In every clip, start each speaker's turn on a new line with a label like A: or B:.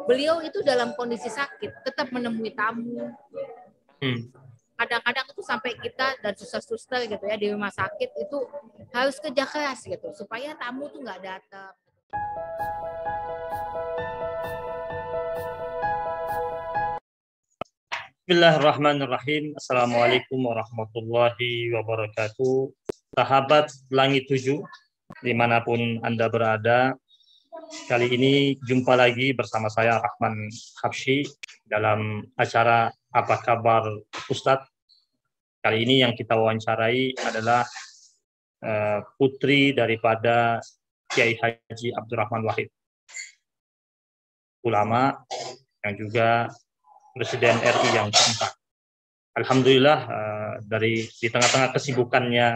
A: beliau itu dalam kondisi sakit tetap menemui tamu. Kadang-kadang itu sampai kita dan suster-suster gitu ya di rumah sakit itu harus kerja keras gitu supaya tamu tuh nggak datang.
B: Bismillahirrahmanirrahim. Assalamualaikum warahmatullahi wabarakatuh. Sahabat Langit 7, dimanapun Anda berada, kali ini jumpa lagi bersama saya Rahman Habsyi dalam acara Apa Kabar Ustadz. Kali ini yang kita wawancarai adalah putri daripada Kiai Haji Abdurrahman Wahid, ulama yang juga Presiden RI yang keempat. Alhamdulillah dari di tengah-tengah kesibukannya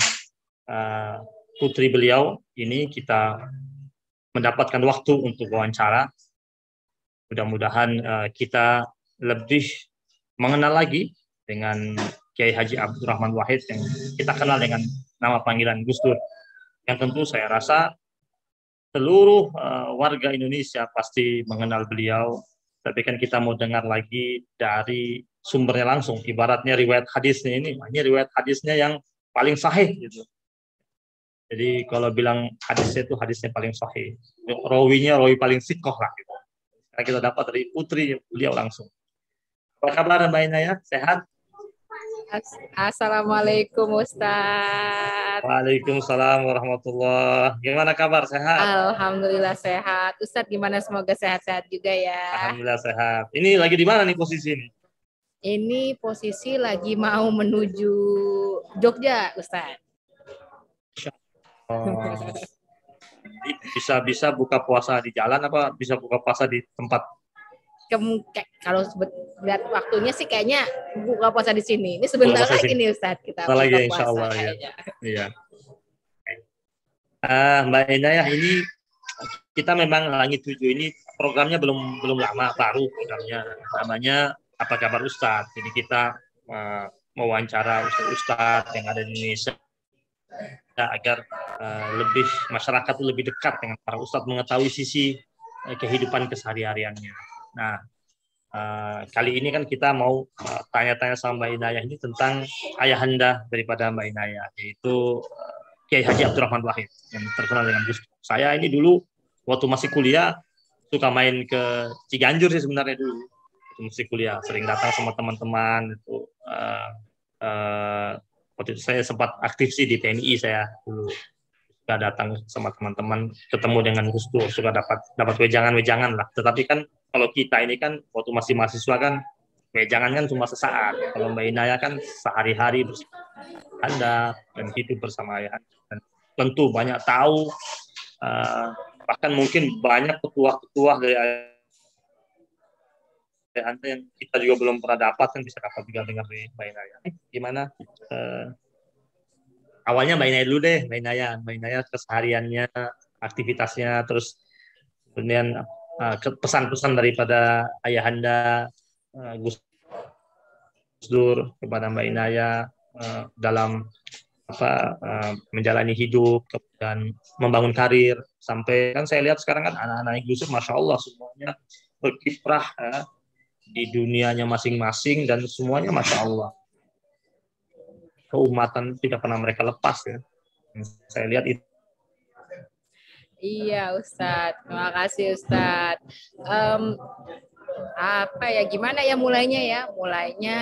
B: putri beliau ini kita mendapatkan waktu untuk wawancara. Mudah-mudahan kita lebih mengenal lagi dengan Kiai Haji Abdurrahman Wahid yang kita kenal dengan nama panggilan Gus Dur. Yang tentu saya rasa seluruh warga Indonesia pasti mengenal beliau. Tapi kan kita mau dengar lagi dari sumbernya langsung. Ibaratnya riwayat hadisnya ini riwayat hadisnya yang paling sahih gitu. Jadi kalau bilang hadisnya itu hadisnya paling sahih. Rawinya rawi paling sikoh lah gitu. Karena kita dapat dari putri beliau langsung. Apa kabar Mbak Inaya? Sehat?
A: Assalamualaikum Ustadz.
B: Waalaikumsalam warahmatullahi. Gimana kabar? Sehat?
A: Alhamdulillah sehat. Ustadz gimana? Semoga sehat-sehat juga ya.
B: Alhamdulillah sehat. Ini lagi di mana nih posisi ini?
A: Ini posisi lagi mau menuju Jogja, Ustadz.
B: Bisa buka puasa di jalan apa bisa buka puasa di tempat?
A: Kalau lihat waktunya sih kayaknya buka puasa di sini. Ini sebentar lagi nih Ustadz kita buka
B: lagi,
A: puasa.
B: Insya Allah ya. Iya. Mbak Inayah, ini kita memang Langit 7 ini programnya belum lama, baru programnya. Namanya Apa Kabar Ustadz. Jadi kita mewawancara ustadz yang ada di Indonesia agar lebih masyarakat lebih dekat dengan para ustadz, mengetahui sisi kehidupan kesehari-hariannya. Nah, kali ini kan kita mau tanya-tanya sama Mbak Inayah ini tentang ayahanda daripada Mbak Inayah, yaitu Kiai Haji Abdurrahman Wahid yang terkenal dengan Gus. Saya ini dulu waktu masih kuliah suka main ke Ciganjur sih sebenarnya dulu. Waktu masih kuliah sering datang sama teman-teman itu. Waktu itu saya sempat aktif sih di TNI saya dulu. Suka datang sama teman-teman, ketemu dengan Gus Dur, suka dapat wejangan-wejangan lah. Tetapi kan kalau kita ini kan waktu masih mahasiswa kan wejangan kan cuma sesaat. Kalau Mbak Inayah kan sehari-hari bersama Anda dan hidup bersama ayah. Dan tentu banyak tahu, bahkan mungkin banyak petuah-petuah dari ayah Anda yang kita juga belum pernah dapat, kan bisa dapat juga dengar dari Mbak Inayah. Gimana? Awalnya Mbak Inayah dulu deh, Mbak Inayah kesehariannya, aktivitasnya, terus kemudian pesan-pesan daripada ayahanda Gus Dur kepada Mbak Inayah dalam menjalani hidup dan membangun karir, sampai kan saya lihat sekarang kan anak-anak Gus Dur, masya Allah semuanya berkiprah di dunianya masing-masing dan semuanya masya Allah keumatan tidak pernah mereka lepas ya. Saya lihat itu.
A: Iya Ustadz, terima kasih Ustadz. Apa ya, gimana ya mulainya ya? Mulainya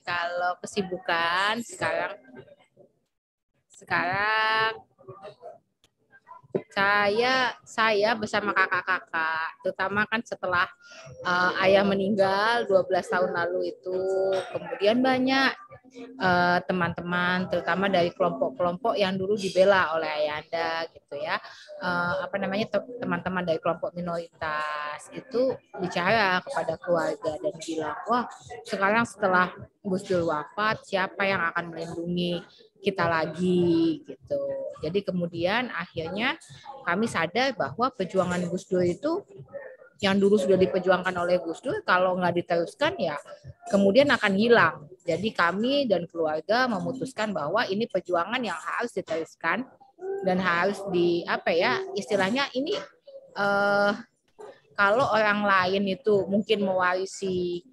A: kalau kesibukan sekarang saya bersama kakak-kakak, terutama kan setelah ayah meninggal 12 tahun lalu itu, kemudian banyak teman-teman, terutama dari kelompok-kelompok yang dulu dibela oleh ayahanda gitu ya, teman-teman dari kelompok minoritas itu bicara kepada keluarga dan bilang, wah sekarang setelah Gus Dur wafat, siapa yang akan melindungi kita lagi gitu. Jadi kemudian akhirnya kami sadar bahwa perjuangan Gus Dur itu yang dulu sudah diperjuangkan oleh Gus Dur, kalau nggak diteruskan ya kemudian akan hilang. Jadi kami dan keluarga memutuskan bahwa ini perjuangan yang harus diteruskan dan harus istilahnya ini kalau orang lain itu mungkin mewarisi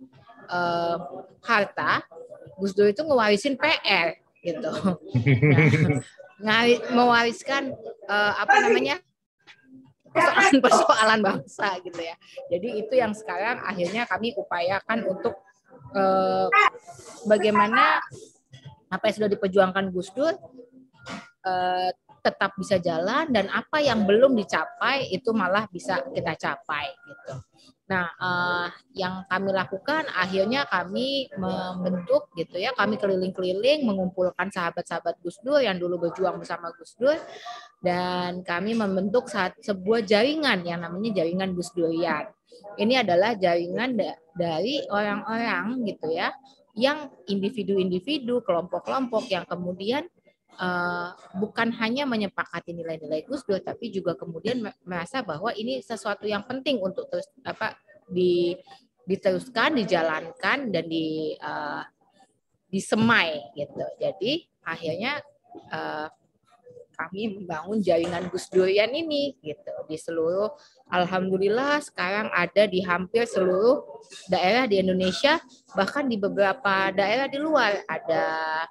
A: harta, Gus Dur itu ngewarisin PR gitu. Nah, mewariskan apa namanya, persoalan bangsa gitu ya. Jadi itu yang sekarang akhirnya kami upayakan untuk bagaimana apa yang sudah diperjuangkan Gus Dur tetap bisa jalan, dan apa yang belum dicapai itu malah bisa kita capai gitu. Nah, yang kami lakukan akhirnya kami membentuk gitu ya, kami keliling-keliling mengumpulkan sahabat-sahabat Gus Dur yang dulu berjuang bersama Gus Dur, dan kami membentuk sebuah jaringan yang namanya Jaringan Gus Durian. Ini adalah jaringan dari orang-orang gitu ya, yang individu-individu, kelompok-kelompok yang kemudian bukan hanya menyepakati nilai-nilai Gus Dur, tapi juga kemudian merasa bahwa ini sesuatu yang penting untuk terus diteruskan, dijalankan, dan disemai gitu. Jadi akhirnya kami membangun jaringan Gus Durian ini gitu di seluruh, alhamdulillah sekarang ada di hampir seluruh daerah di Indonesia, bahkan di beberapa daerah di luar, ada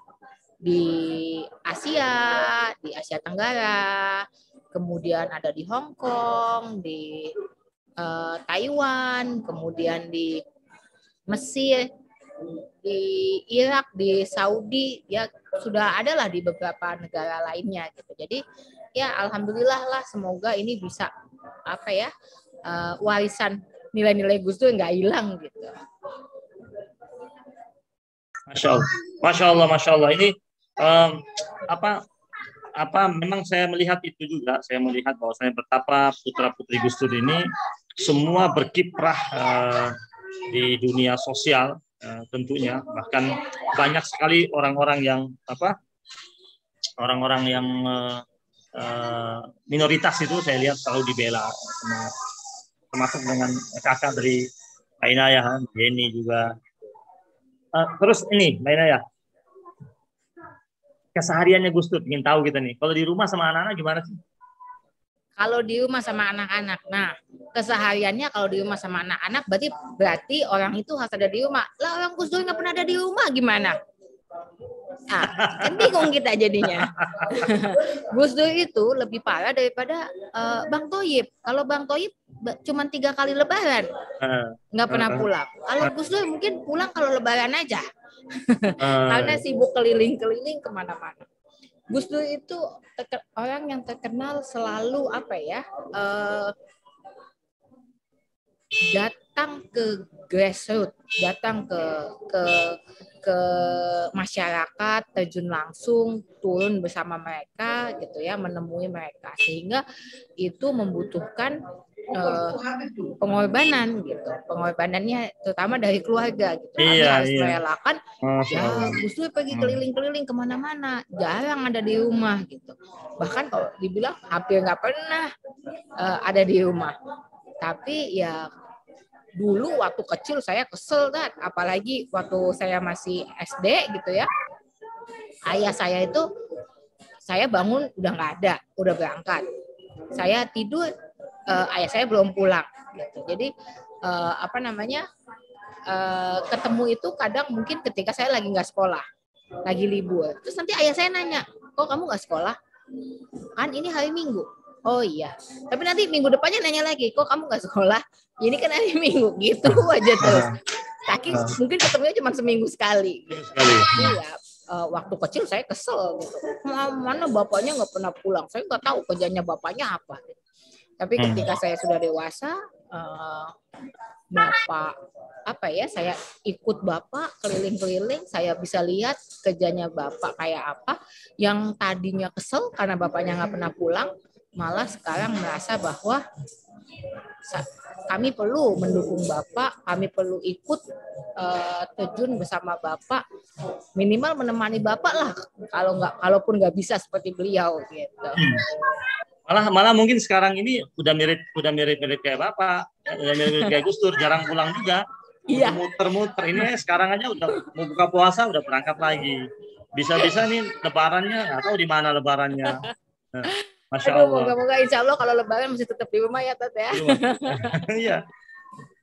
A: di Asia Tenggara, kemudian ada di Hong Kong, di Taiwan, kemudian di Mesir, di Irak, di Saudi, ya sudah ada lah di beberapa negara lainnya gitu. Jadi ya alhamdulillah lah, semoga ini bisa apa ya, warisan nilai-nilai Gus Dur nggak hilang gitu.
B: Masya Allah, Masya Allah, Masya Allah. Ini memang saya melihat itu juga. Saya melihat bahwasanya betapa putra putri Gus Dur ini semua berkiprah di dunia sosial, tentunya. Bahkan banyak sekali orang-orang yang minoritas itu saya lihat selalu dibela, termasuk dengan kakak dari Mbak Inayah, Jenny juga. Terus ini Mbak Inayah, kesehariannya Gus Dur, ingin tahu kita nih. Kalau di rumah sama anak-anak gimana sih?
A: Kalau di rumah sama anak-anak, nah kesehariannya kalau di rumah sama anak-anak berarti orang itu harus ada di rumah. Lah orang Gus Dur nggak pernah ada di rumah gimana? Nah, kan bingung kita jadinya. Gus Dur itu lebih parah daripada Bang Thoyib. Kalau Bang Thoyib cuma 3 kali lebaran, nggak pernah pulang. Kalau Gus Dur mungkin pulang kalau lebaran aja. Karena sibuk keliling-keliling kemana-mana. Gus Dur itu orang yang terkenal selalu datang ke grassroots, datang ke masyarakat, terjun langsung, turun bersama mereka gitu ya, menemui mereka, sehingga itu membutuhkan pengorbanan gitu, pengorbanannya terutama dari keluarga gitu. Kami harus merelakan, ya Gus Dur pergi keliling-keliling kemana-mana, jarang ada di rumah gitu. Bahkan kalau dibilang hampir nggak pernah ada di rumah. Tapi ya dulu waktu kecil saya kesel kan, apalagi waktu saya masih SD gitu ya. Ayah saya itu, saya bangun udah nggak ada, udah berangkat. Saya tidur, ayah saya belum pulang gitu. Jadi ketemu itu kadang mungkin ketika saya lagi nggak sekolah, lagi libur. Terus nanti ayah saya nanya, kok kamu nggak sekolah? Kan ini hari Minggu. Oh iya. Tapi nanti minggu depannya nanya lagi, kok kamu nggak sekolah? Ini kan hari Minggu, gitu aja terus. Tapi mungkin ketemunya cuma seminggu sekali. Iya. Waktu kecil saya kesel gitu. Mana bapaknya nggak pernah pulang. Saya nggak tahu kerjanya bapaknya apa. Tapi ketika saya sudah dewasa, saya ikut bapak keliling-keliling, saya bisa lihat kerjanya bapak kayak apa. Yang tadinya kesel karena bapaknya nggak pernah pulang, malah sekarang merasa bahwa kami perlu mendukung bapak, kami perlu ikut terjun bersama bapak, minimal menemani bapak lah, kalaupun nggak bisa seperti beliau gitu.
B: Malah mungkin sekarang ini udah mirip kayak bapak, udah mirip kayak Gus Dur, jarang pulang juga. Iya. Muter-muter ini sekarang aja udah mau buka puasa udah berangkat lagi. Bisa-bisa nih lebarannya atau di mana lebarannya. Masya
A: Aduh,
B: Allah.
A: moga-moga insya Allah kalau Lebaran masih tetap di rumah ya, Tat ya.
B: Iya.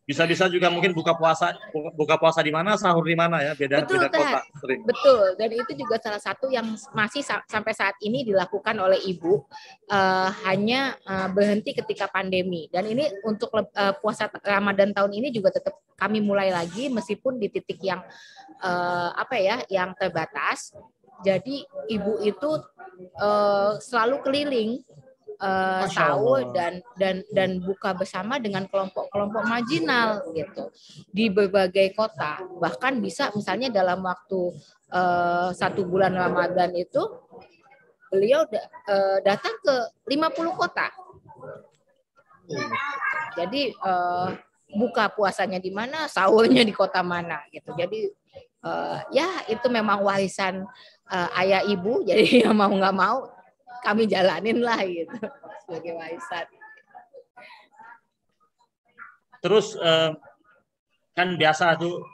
B: Bisa-bisa juga mungkin buka puasa di mana, sahur di mana ya, beda
A: Betul,
B: kota
A: Tat.
B: sering.
A: Betul. Dan itu juga salah satu yang masih sampai saat ini dilakukan oleh ibu, hanya berhenti ketika pandemi. Dan ini untuk puasa Ramadan tahun ini juga tetap kami mulai lagi, meskipun di titik yang yang terbatas. Jadi ibu itu selalu keliling sahur dan buka bersama dengan kelompok-kelompok marginal gitu di berbagai kota. Bahkan bisa misalnya dalam waktu 1 bulan Ramadan itu beliau datang ke 50 kota. Jadi buka puasanya di mana, sahurnya di kota mana gitu. Jadi ya itu memang warisan ayah ibu. Jadi mau nggak mau kami jalanin lah gitu sebagai warisan.
B: Terus kan biasa tuh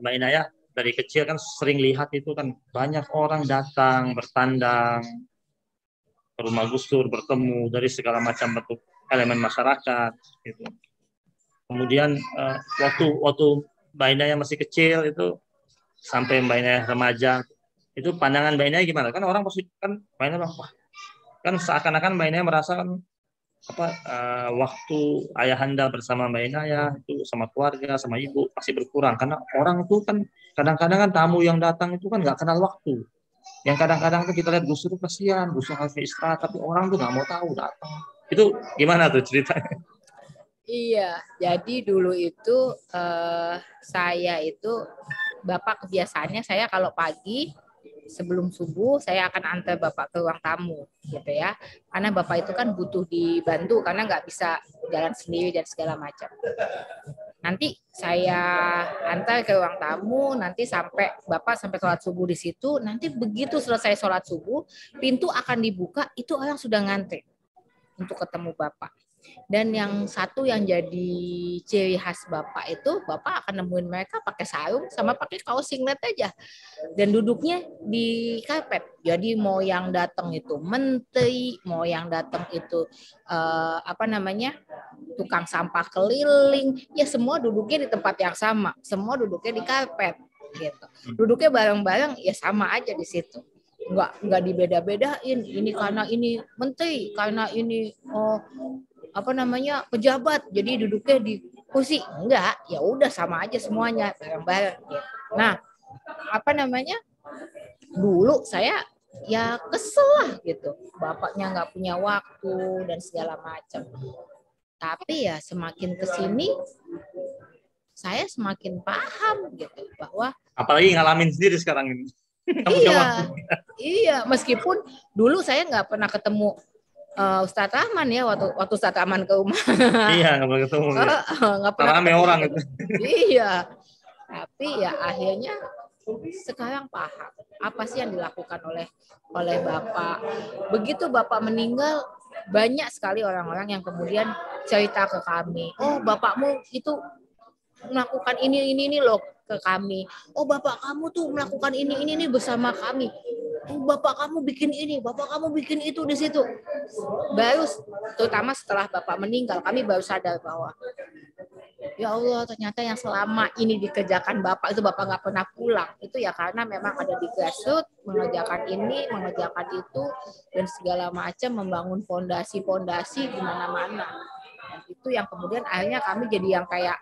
B: Mbak Inayah dari kecil kan sering lihat itu kan banyak orang datang bertandang ke rumah Gus Dur, bertemu dari segala macam bentuk elemen masyarakat gitu. Kemudian waktu Mbak Inayah masih kecil itu sampai Mbak Inayah remaja, itu pandangan Mbak Inayah gimana? Kan orang pasti kan Mbak Inayah wah, kan seakan-akan Mbak Inayah merasa kan waktu ayahanda bersama Mbak Inayah itu sama keluarga, sama ibu pasti berkurang karena orang itu kan kadang-kadang kan tamu yang datang itu kan nggak kenal waktu. Yang kadang-kadang tuh kita lihat Gus Dur kasihan, Gus Dur harus istirahat, tapi orang tuh nggak mau tahu datang. Itu gimana tuh ceritanya?
A: Iya, jadi dulu itu saya itu Bapak kebiasaannya saya kalau pagi sebelum subuh saya akan antar Bapak ke ruang tamu gitu ya. Karena Bapak itu kan butuh dibantu karena nggak bisa jalan sendiri dan segala macam. Nanti saya antar ke ruang tamu, nanti sampai Bapak sampai sholat subuh di situ. Nanti begitu selesai sholat subuh, pintu akan dibuka, itu orang sudah ngantri untuk ketemu Bapak. Dan yang satu yang jadi ciri khas Bapak itu, Bapak akan nemuin mereka pakai sarung sama pakai kaos singlet aja. Dan duduknya di karpet. Jadi mau yang datang itu menteri, mau yang datang itu tukang sampah keliling, ya semua duduknya di tempat yang sama, semua duduknya di karpet gitu. Duduknya bareng-bareng ya sama aja di situ. Nggak dibeda-bedain, ini karena ini menteri, karena ini pejabat, jadi duduknya di kursi. Enggak, ya udah sama aja semuanya bareng-bareng gitu. Nah, dulu saya ya kesel lah gitu, bapaknya nggak punya waktu dan segala macam. Tapi ya semakin kesini saya semakin paham gitu bahwa
B: Apalagi ngalamin sendiri sekarang ini.
A: Iya, meskipun dulu saya nggak pernah ketemu Ustadz Rahman ya, waktu Ustadz Rahman ke rumah.
B: Iya, nggak pernah ketemu.
A: Nggak pernah
B: ketemu orang itu.
A: Iya, tapi ya akhirnya sekarang paham apa sih yang dilakukan oleh Bapak. Begitu Bapak meninggal, banyak sekali orang-orang yang kemudian cerita ke kami, oh bapakmu itu melakukan ini loh ke kami. Oh bapak kamu tuh melakukan ini bersama kami. Oh bapak kamu bikin ini, bapak kamu bikin itu di situ. Baru terutama setelah bapak meninggal, kami baru sadar bahwa ya Allah ternyata yang selama ini dikerjakan bapak itu bapak nggak pernah pulang. Itu ya karena memang ada di grassroots, mengerjakan ini, mengerjakan itu dan segala macam, membangun fondasi-fondasi di mana-mana. Dan itu yang kemudian akhirnya kami jadi yang kayak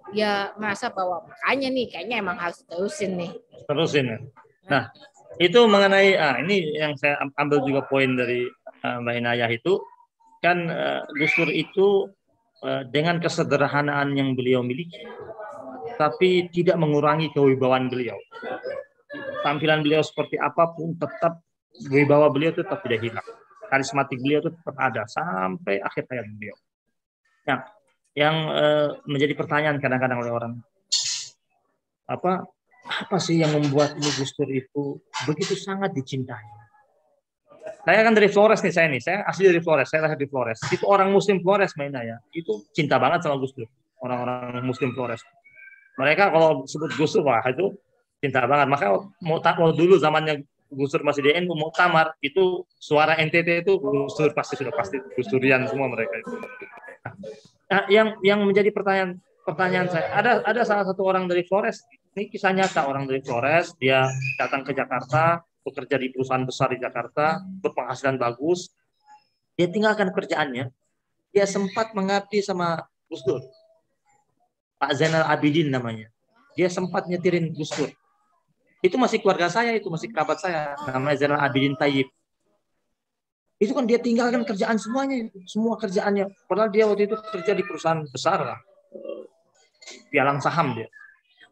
A: ya merasa bahwa makanya nih kayaknya emang harus terusin nih.
B: Terusin ya. Nah, itu mengenai ini yang saya ambil juga poin dari Mbak Inayah itu kan Gus Dur itu dengan kesederhanaan yang beliau miliki, tapi tidak mengurangi kewibawaan beliau. Tampilan beliau seperti apapun, tetap wibawa beliau tetap tidak hilang. Karismatik beliau itu tetap ada sampai akhir hayat beliau. Yang menjadi pertanyaan kadang-kadang oleh orang, apa sih yang membuat ini Gus Dur itu begitu sangat dicintai? Saya kan dari Flores nih, saya asli dari Flores, saya lahir di Flores. Itu orang Muslim Flores mainnya ya, itu cinta banget sama Gus Dur. Orang-orang Muslim Flores. Mereka kalau sebut Gus Dur, wah itu cinta banget. Maka mau dulu zamannya Gus Dur masih di NU, muktamar itu suara NTT itu Gus Dur sudah pasti Gus Durian semua mereka itu. Nah, yang menjadi pertanyaan saya, ada salah satu orang dari Flores, ini kisah nyata, orang dari Flores, dia datang ke Jakarta, bekerja di perusahaan besar di Jakarta, berpenghasilan bagus, dia tinggalkan kerjaannya, dia sempat mengabdi sama Gus Dur, Pak Zainal Abidin namanya, dia sempat nyetirin Gus Dur. Itu masih keluarga saya, itu masih kerabat saya, namanya Zainal Abidin Tayyib. Itu kan dia tinggalkan kerjaan semuanya, semua kerjaannya. Padahal dia waktu itu kerja di perusahaan besar lah, pialang saham dia.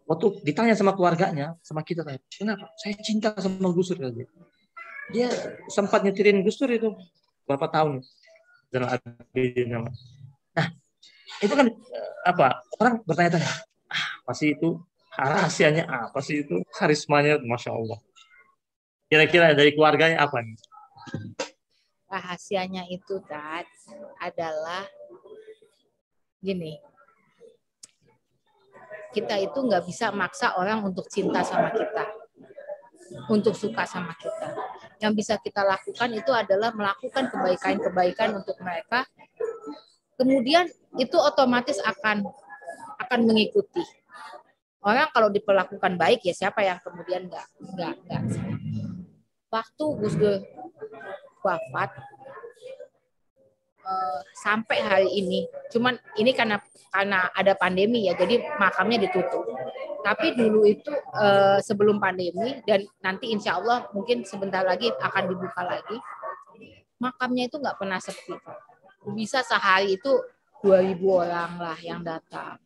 B: Waktu ditanya sama keluarganya, sama kita tadi, kenapa? Saya cinta sama Gus Dur. Dia sempat nyetirin Gus Dur itu berapa tahun. Zainal Abidin. Nah, itu kan apa? Orang bertanya-tanya, pasti itu rahasianya apa sih itu? Karismanya, Masya Allah. Kira-kira dari keluarganya apa nih?
A: Rahasianya itu adalah gini, kita itu nggak bisa maksa orang untuk cinta sama kita, untuk suka sama kita. Yang bisa kita lakukan itu adalah melakukan kebaikan-kebaikan untuk mereka. Kemudian itu otomatis akan mengikuti. Orang kalau diperlakukan baik, ya siapa yang kemudian nggak. Waktu Gus Dur wafat, sampai hari ini, cuman ini karena ada pandemi ya, jadi makamnya ditutup. Tapi dulu itu sebelum pandemi, dan nanti insya Allah mungkin sebentar lagi akan dibuka lagi, makamnya itu nggak pernah sepi. Bisa sehari itu 2.000 orang lah yang datang.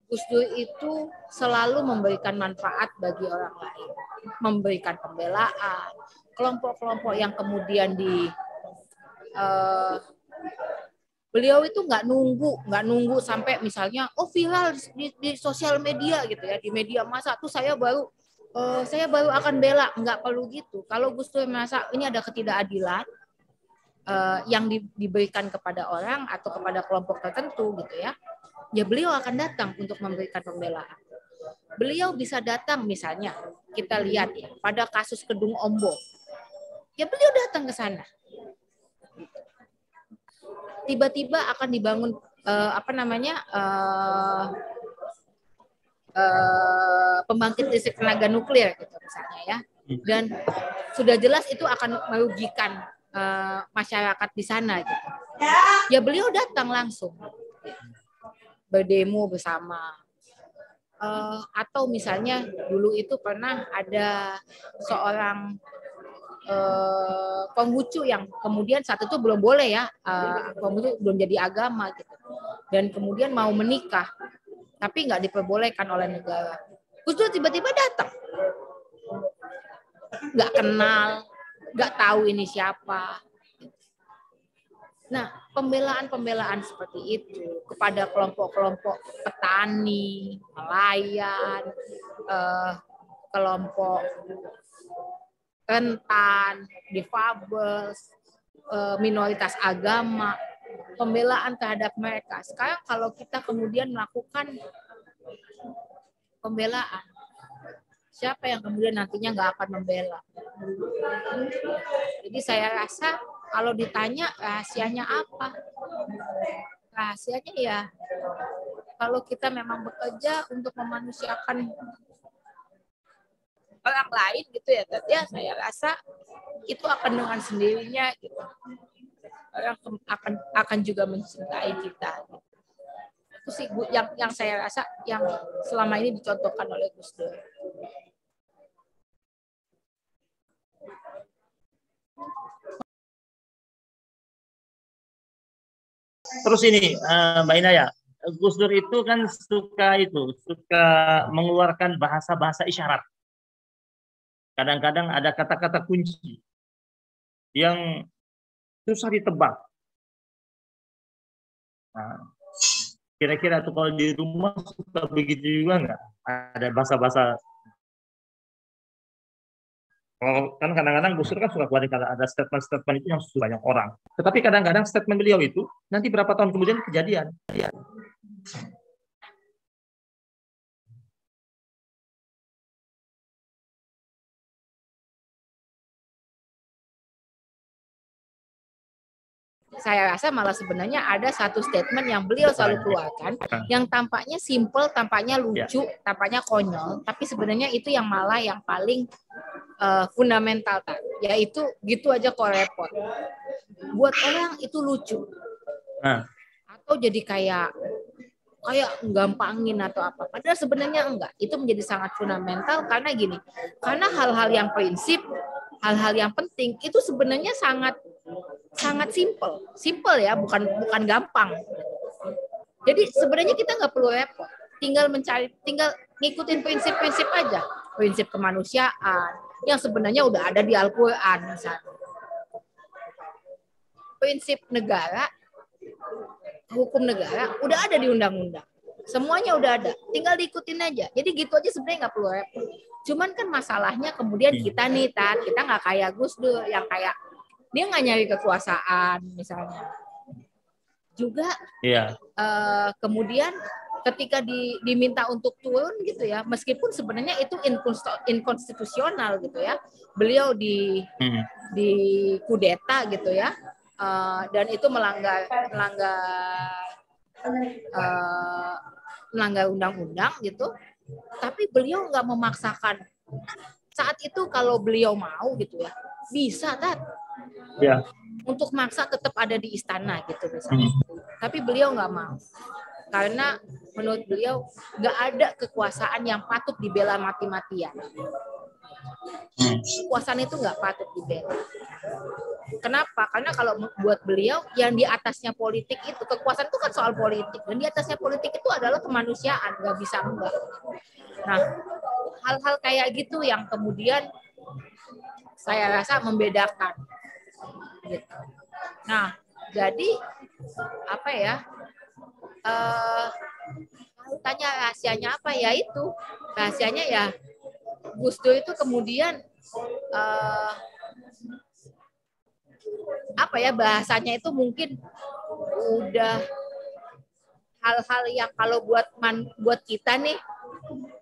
A: Gus Dur itu selalu memberikan manfaat bagi orang lain, memberikan pembelaan, kelompok-kelompok yang kemudian beliau itu nggak nunggu sampai misalnya viral di sosial media gitu ya, di media massa tuh saya baru akan bela, nggak perlu gitu. Kalau Gus Dur merasa ini ada ketidakadilan yang diberikan kepada orang atau kepada kelompok tertentu gitu ya, beliau akan datang untuk memberikan pembelaan. Beliau bisa datang misalnya, kita lihat ya, pada kasus Kedung Ombo, beliau datang ke sana. Tiba-tiba akan dibangun pembangkit listrik tenaga nuklir gitu misalnya ya, dan sudah jelas itu akan merugikan masyarakat di sana gitu. Beliau datang langsung berdemo bersama. Atau misalnya dulu itu pernah ada seorang Konghucu yang kemudian saat itu belum boleh ya, Konghucu belum jadi agama gitu, dan kemudian mau menikah tapi nggak diperbolehkan oleh negara. Gus Dur tiba-tiba datang, nggak kenal, nggak tahu ini siapa. Nah, pembelaan seperti itu kepada kelompok-kelompok petani, nelayan, kelompok rentan, difabel, minoritas agama, pembelaan terhadap mereka. Sekarang kalau kita kemudian melakukan pembelaan, siapa yang kemudian nantinya nggak akan membela? Jadi saya rasa kalau ditanya rahasianya apa? Rahasianya ya, kalau kita memang bekerja untuk memanusiakan orang lain gitu ya, saya rasa itu akan dengan sendirinya gitu. Orang akan juga mencintai kita. Itu sih yang saya rasa yang selama ini dicontohkan oleh Gus Dur.
B: Terus ini Mbak Inaya, Gus Dur itu kan suka mengeluarkan bahasa-bahasa isyarat. Kadang-kadang ada kata-kata kunci yang susah ditebak. Nah, kira-kira tuh kalau di rumah suka begitu juga nggak? Ada bahasa-bahasa. Kan kadang-kadang Gus Dur kan suka keluarin kalau ada statement-statement itu yang banyak orang. Tetapi kadang-kadang statement beliau itu nanti berapa tahun kemudian kejadian.
A: saya rasa malah sebenarnya ada satu statement yang beliau selalu keluarkan yang tampaknya simple, tampaknya lucu, tampaknya konyol, tapi sebenarnya itu yang malah yang paling fundamental, yaitu gitu aja kok repot. Buat orang itu lucu. Atau jadi kayak gampangin atau apa. Padahal sebenarnya enggak. Itu menjadi sangat fundamental karena gini. Karena hal-hal yang prinsip, hal-hal yang penting itu sebenarnya sangat simple ya, bukan gampang. Jadi sebenarnya kita nggak perlu repot, tinggal ngikutin prinsip-prinsip aja, prinsip kemanusiaan yang sebenarnya udah ada di Al-Quran misalnya, prinsip negara, hukum negara udah ada di undang-undang, semuanya udah ada, tinggal diikutin aja. Jadi gitu aja sebenarnya nggak perlu repot. Cuman kan masalahnya kemudian kita nih, kita nggak kayak Gus Dur yang kayak dia nggak nyari kekuasaan misalnya. Juga kemudian ketika diminta untuk turun gitu ya, meskipun sebenarnya itu inkonstitusional gitu ya, beliau di kudeta gitu ya, dan itu melanggar undang-undang gitu, tapi beliau nggak memaksakan. Saat itu kalau beliau mau gitu ya, bisa untuk maksa tetap ada di istana gitu misalnya. Tapi beliau nggak mau. Karena menurut beliau nggak ada kekuasaan yang patut dibela mati-matian. Kekuasaan itu nggak patut dibela. Kenapa? Karena kalau buat beliau yang di atasnya politik itu, kekuasaan itu kan soal politik, dan di atasnya politik itu adalah kemanusiaan, nggak bisa enggak. Nah, hal-hal kayak gitu yang kemudian saya rasa membedakan. Gitu. Nah, jadi apa ya? Tanya rahasianya apa ya, itu rahasianya ya Gus Dur itu kemudian apa ya bahasanya itu mungkin udah hal-hal yang kalau buat kita nih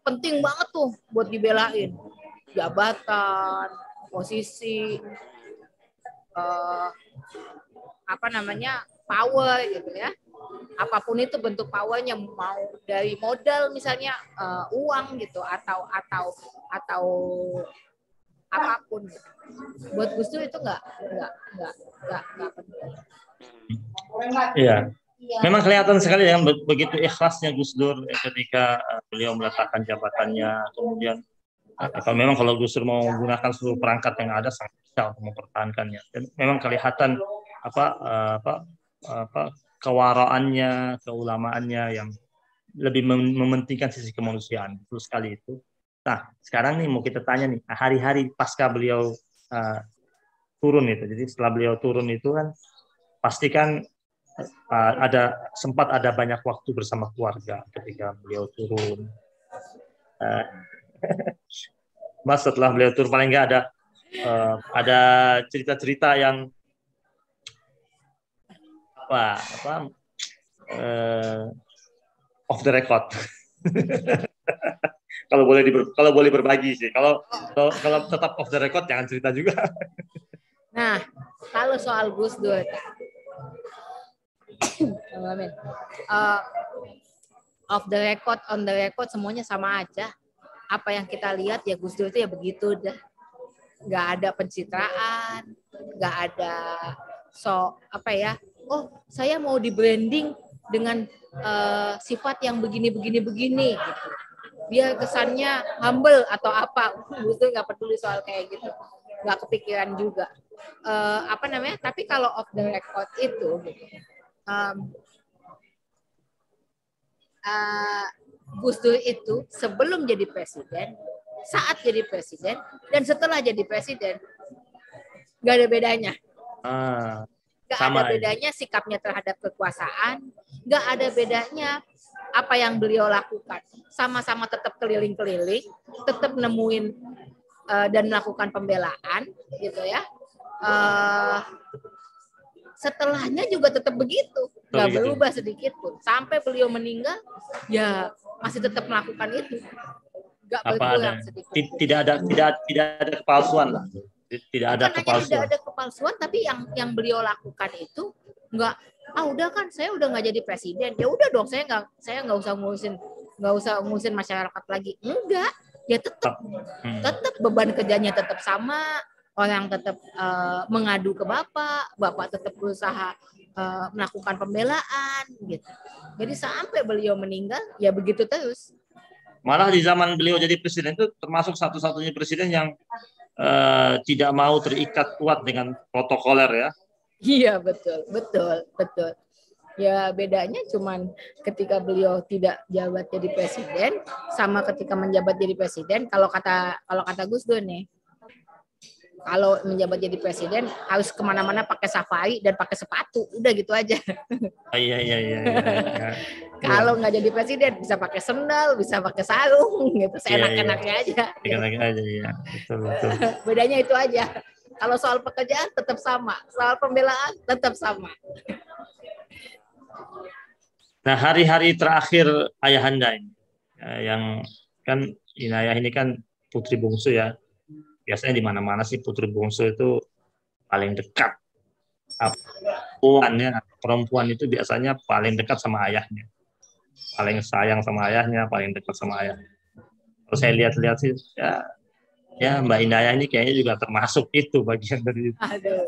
A: penting banget tuh buat dibelain, jabatan, posisi, power gitu ya. Apapun itu bentuk powernya, mau dari modal misalnya uang gitu atau apapun. Buat Gus Dur itu nggak penting.
B: Iya. Memang kelihatan sekali yang begitu ikhlasnya Gus Dur ketika beliau meletakkan jabatannya. Kemudian kalau Gus Dur mau menggunakan seluruh perangkat yang ada sangat bisa untuk mempertahankannya. Dan memang kelihatan kewaraannya, keulamaannya yang lebih mementingkan sisi kemanusiaan. Betul sekali itu. Nah, sekarang nih mau kita tanya nih, hari-hari pasca beliau turun itu. Jadi setelah beliau turun itu kan pastikan sempat ada banyak waktu bersama keluarga ketika beliau turun. Mas, setelah beliau turun paling nggak ada cerita-cerita yang off the record. kalau boleh berbagi sih. Kalau tetap off the record jangan cerita juga.
A: Nah, kalau soal Gus Dur, off the record, on the record semuanya sama aja. Apa yang kita lihat ya Gus Dur itu ya begitu dah. Nggak ada pencitraan, nggak ada saya mau di branding dengan sifat yang begini gitu. Biar kesannya humble atau apa, Gus Dur nggak peduli soal kayak gitu, nggak kepikiran juga. Tapi kalau off the record itu, Gus Dur itu sebelum jadi presiden, saat jadi presiden, dan setelah jadi presiden, nggak ada bedanya. Nggak ada bedanya sikapnya terhadap kekuasaan, nggak ada bedanya apa yang beliau lakukan. Sama-sama tetap keliling-keliling, tetap nemuin dan melakukan pembelaan, gitu ya. Setelahnya juga tetap begitu, nggak berubah sedikit pun. Sampai beliau meninggal, ya masih tetap melakukan itu, nggak berkurang sedikit.
B: Tidak ada kepalsuan lah. Tidak ada kepalsuan.
A: Tidak ada kepalsuan, tapi yang beliau lakukan itu nggak, udah kan saya udah nggak jadi presiden, ya udah dong saya nggak usah ngurusin masyarakat lagi. Enggak, ya tetap beban kerjanya tetap sama, orang tetap mengadu ke bapak tetap berusaha melakukan pembelaan gitu. Jadi sampai beliau meninggal ya begitu terus.
B: Malah di zaman beliau jadi presiden itu termasuk satu-satunya presiden yang tidak mau terikat kuat dengan protokoler ya.
A: Iya, betul. Ya bedanya cuman ketika beliau tidak jabat jadi presiden sama ketika menjabat jadi presiden. Kalau kata Gus Dur nih, kalau menjabat jadi presiden harus kemana-mana pakai safari dan pakai sepatu, udah gitu aja.
B: Iya.
A: Kalau nggak jadi presiden bisa pakai sendal, bisa pakai sarung, gitu, seenak-enaknya aja.
B: Enak-enak aja ya, betul.
A: Bedanya itu aja. Kalau soal pekerjaan tetap sama, soal pembelaan tetap sama.
B: Nah, hari-hari terakhir ayahanda ini, yang kan Inayah ini kan putri bungsu ya. Biasanya di mana-mana sih putri bungsu itu paling dekat. Perempuan itu biasanya paling dekat sama ayahnya, paling sayang sama ayahnya, paling dekat sama ayahnya. Kalau saya lihat-lihat sih, ya Mbak Inayah ini kayaknya juga termasuk itu bagian dari itu.
A: Aduh.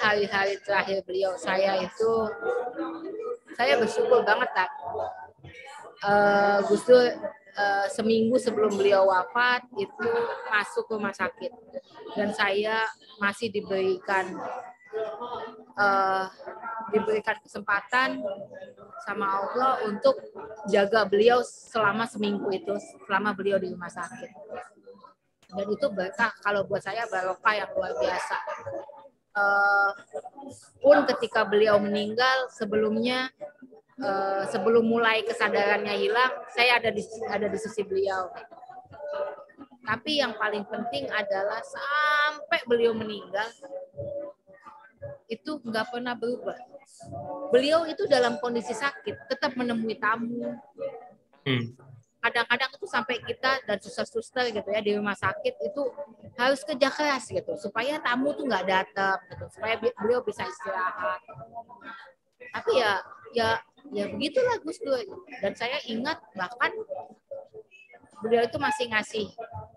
A: Hari-hari terakhir beliau saya bersyukur banget tak. Gus Dur seminggu sebelum beliau wafat itu masuk rumah sakit dan saya masih diberikan kesempatan sama Allah untuk jaga beliau selama seminggu itu, selama beliau di rumah sakit. Dan itu berkah, kalau buat saya barokah yang luar biasa. Pun ketika beliau meninggal, sebelumnya sebelum mulai kesadarannya hilang, saya ada di sisi beliau. Tapi yang paling penting adalah sampai beliau meninggal itu nggak pernah berubah. Beliau itu dalam kondisi sakit tetap menemui tamu. Kadang-kadang itu sampai kita dan suster-suster gitu ya di rumah sakit itu harus kerja keras gitu supaya tamu tuh nggak datang gitu, supaya beliau bisa istirahat. Tapi ya begitulah Gus Dur. Dan saya ingat bahkan beliau itu masih ngasih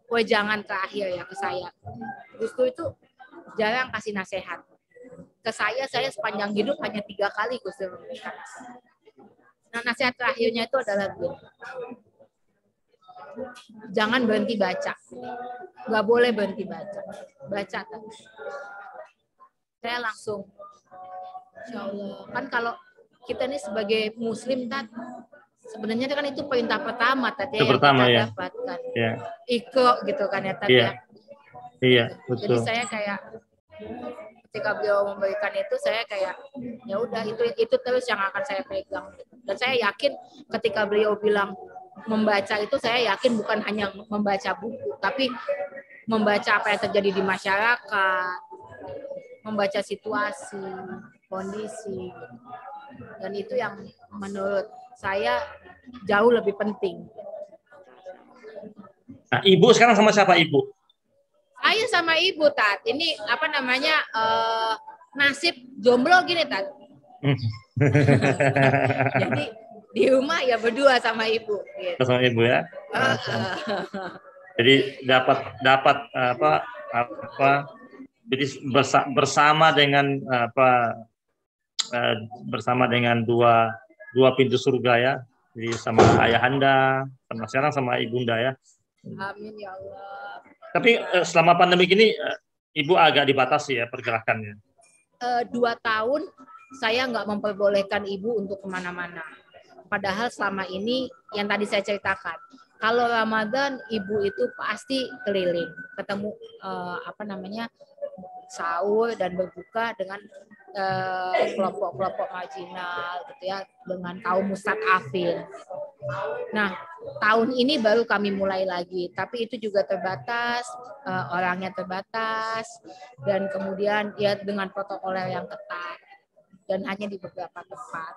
A: wejangan terakhir ya ke saya. Gus Dur itu jarang kasih nasihat ke saya sepanjang hidup hanya 3 kali Gus Dur memberikan. Nah, nasihat terakhirnya itu adalah gini. Jangan berhenti baca. Nggak boleh berhenti baca. Baca terus. Saya langsung, Insya Allah. Kan kalau kita ini sebagai Muslim, sebenarnya kan itu perintah pertama tadi yang kita dapatkan. Ya. Iqra gitu kan ya tadi ya.
B: Iya, betul.
A: Jadi saya kayak ketika beliau memberikan itu, saya kayak ya udah itu terus yang akan saya pegang. Dan saya yakin ketika beliau bilang membaca itu, saya yakin bukan hanya membaca buku, tapi membaca apa yang terjadi di masyarakat, membaca situasi, kondisi. Dan itu yang menurut saya jauh lebih penting.
B: Nah, Ibu sekarang sama siapa Ibu?
A: Saya sama Ibu, Tat. Ini apa namanya, nasib jomblo gini, Tat. Jadi di rumah ya berdua sama Ibu. Gitu.
B: Sama Ibu ya. Jadi dapat jadi bersama dengan bersama dengan dua pintu surga ya. Jadi sama ayahanda, sama sekarang sama ibunda ya.
A: Amin ya Allah.
B: Tapi selama pandemi ini Ibu agak dibatasi ya pergerakannya.
A: 2 tahun saya nggak memperbolehkan Ibu untuk kemana-mana. Padahal selama ini yang tadi saya ceritakan, kalau Ramadan Ibu itu pasti keliling, ketemu sahur dan berbuka dengan kelompok-kelompok marginal gitu ya, dengan kaum mustadafin. Nah, tahun ini baru kami mulai lagi, tapi itu juga terbatas, orangnya terbatas, dan kemudian ya dengan protokoler yang ketat, dan hanya di beberapa tempat.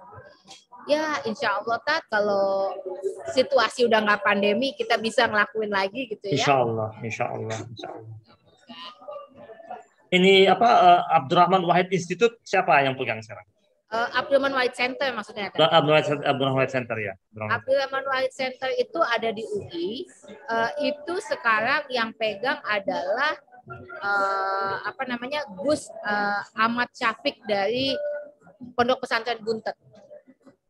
A: Ya, insya Allah kalau situasi udah nggak pandemi, kita bisa ngelakuin lagi gitu ya.
B: Insya Allah. Ini apa Abdurrahman Wahid Institute siapa yang pegang sekarang?
A: Abdurrahman Wahid Center maksudnya kan?
B: Abdurrahman Wahid Center ya.
A: Abdurrahman Wahid Center itu ada di UI. Itu sekarang yang pegang adalah apa namanya Gus Ahmad Syafiq dari Pondok Pesantren Buntet.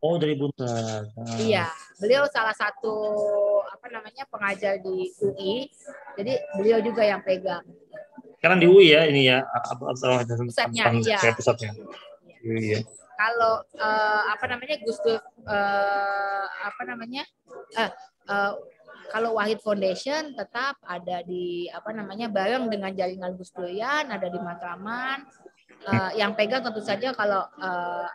B: Oh, dari Buntet.
A: Iya, beliau salah satu apa namanya pengajar di UI. Jadi beliau juga yang pegang.
B: Sekarang di UI ya ini ya.
A: Pusatnya, iya.
B: Pusatnya. Iya.
A: Kalau apa namanya Gus Dur apa namanya kalau Wahid Foundation tetap ada di apa namanya bareng dengan jaringan Gus Durian, ada di Matraman. Yang pegang tentu saja kalau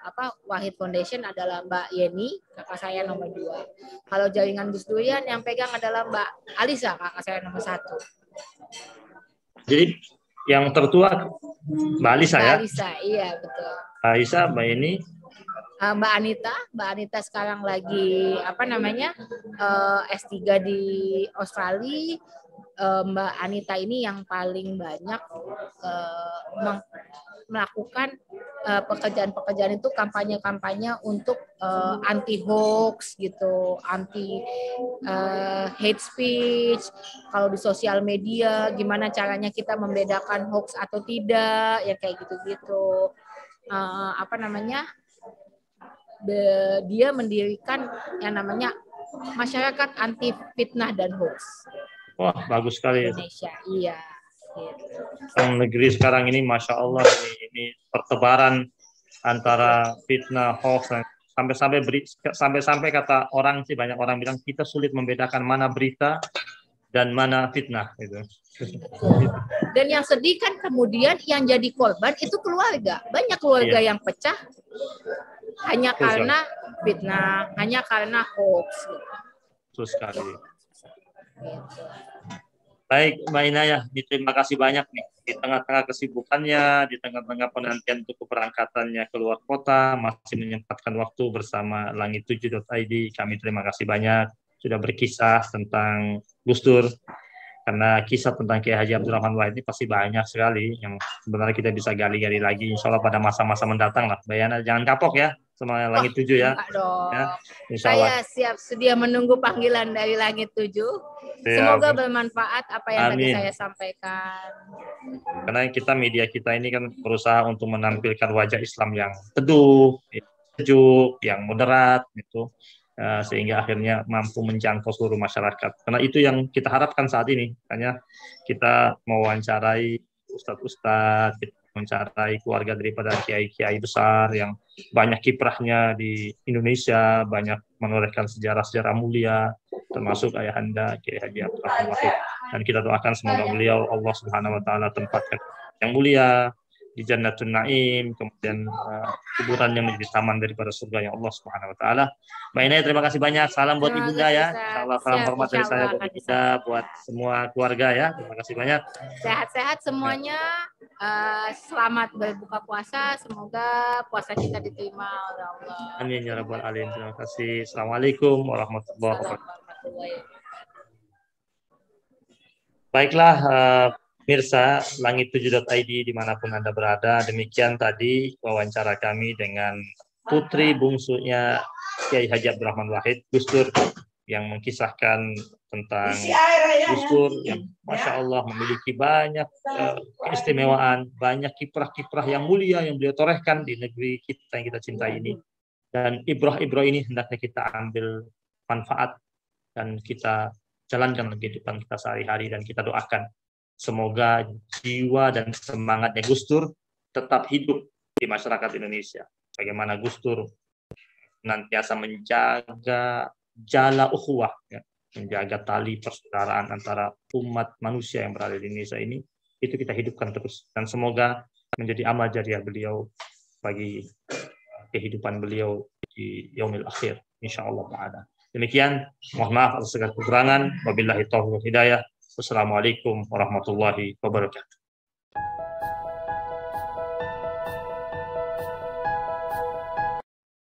A: apa Wahid Foundation adalah Mbak Yeni, kakak saya nomor 2. Kalau jaringan Gus Durian yang pegang adalah Mbak Alisa, kakak saya nomor 1.
B: Jadi yang tertua Mbak Alisa ya?
A: Mbak Alisa, iya betul.
B: Mbak Alisa, Mbak Yeni.
A: Mbak Anita sekarang lagi apa namanya S3 di Australia. Mbak Anita ini yang paling banyak melakukan pekerjaan-pekerjaan itu kampanye-kampanye untuk anti hoax gitu, anti hate speech. Kalau di sosial media gimana caranya kita membedakan hoax atau tidak, ya kayak gitu-gitu. Apa namanya? Dia mendirikan yang namanya Masyarakat Anti Fitnah dan Hoax.
B: Wah, bagus sekali.
A: Indonesia, iya. Gitu.
B: Negeri sekarang ini, masya Allah, ini pertebaran antara fitnah, hoax, sampai kata orang sih, banyak orang bilang kita sulit membedakan mana berita dan mana fitnah gitu.
A: Dan yang sedih kan kemudian yang jadi korban itu keluarga. Banyak keluarga yang pecah hanya karena fitnah, hanya karena hoax.
B: Betul sekali. Baik, Mbak Inayah, terima kasih banyak nih. Di tengah-tengah kesibukannya, di tengah-tengah penantian untuk keberangkatannya keluar kota, masih menyempatkan waktu bersama Langit7.id. Kami terima kasih banyak sudah berkisah tentang Gus Dur. Karena kisah tentang Kiai Haji Abdurrahman Wahid ini pasti banyak sekali yang sebenarnya kita bisa gali-gali lagi. Insya Allah pada masa-masa mendatang lah. Mbak Yana, jangan kapok ya sama Langit 7 ya.
A: Ya, saya siap sedia menunggu panggilan dari Langit 7. Semoga bermanfaat apa yang tadi saya sampaikan.
B: Karena media kita ini kan berusaha untuk menampilkan wajah Islam yang teduh, sejuk, yang moderat gitu. Sehingga akhirnya mampu menjangkau seluruh masyarakat. Karena itu yang kita harapkan saat ini. Makanya kita mewawancarai ustadz-ustadz, kita mewawancarai keluarga daripada kiai-kiai besar yang banyak kiprahnya di Indonesia, banyak menorehkan sejarah-sejarah mulia, termasuk ayahanda Kiai Haji Abdurrahman Wahid. Dan kita doakan semoga beliau Allah Subhanahu wa taala tempatkan yang mulia di Jannatul Naim, kemudian kuburannya menjadi taman daripada surga yang Allah Subhanahu wa taala. Mbak Inayah, terima kasih banyak. Salam buat Ibunda ya. Salam hormat dari saya buat kita, buat semua keluarga ya. Terima kasih banyak.
A: Sehat-sehat semuanya. Selamat berbuka puasa. Semoga puasa kita diterima oleh Allah.
B: Amin ya rabbal alamin. Terima kasih. Assalamualaikum warahmatullahi wabarakatuh. Baiklah, Mirsa, Langit7.id dimanapun Anda berada, demikian tadi wawancara kami dengan putri bungsunya Kiai Haji Abdurrahman Wahid, Gus Dur, yang mengkisahkan tentang Gus Dur yang Masya Allah memiliki banyak keistimewaan, banyak kiprah-kiprah yang mulia yang beliau torehkan di negeri kita yang kita cintai ini. Dan ibrah-ibrah ini hendaknya kita ambil manfaat dan kita jalankan kehidupan kita sehari-hari, dan kita doakan semoga jiwa dan semangatnya Gus Dur tetap hidup di masyarakat Indonesia. Bagaimana Gus Dur nantiasa menjaga jala ukhuwah, ya, menjaga tali persaudaraan antara umat manusia yang berada di Indonesia ini, itu kita hidupkan terus. Dan semoga menjadi amal jariah beliau bagi kehidupan beliau di yaumil akhir, insyaallah ta'ala. Demikian, mohon maaf atas segala kekurangan. Wabillahi taufiq wal hidayah. Wassalamualaikum warahmatullahi wabarakatuh.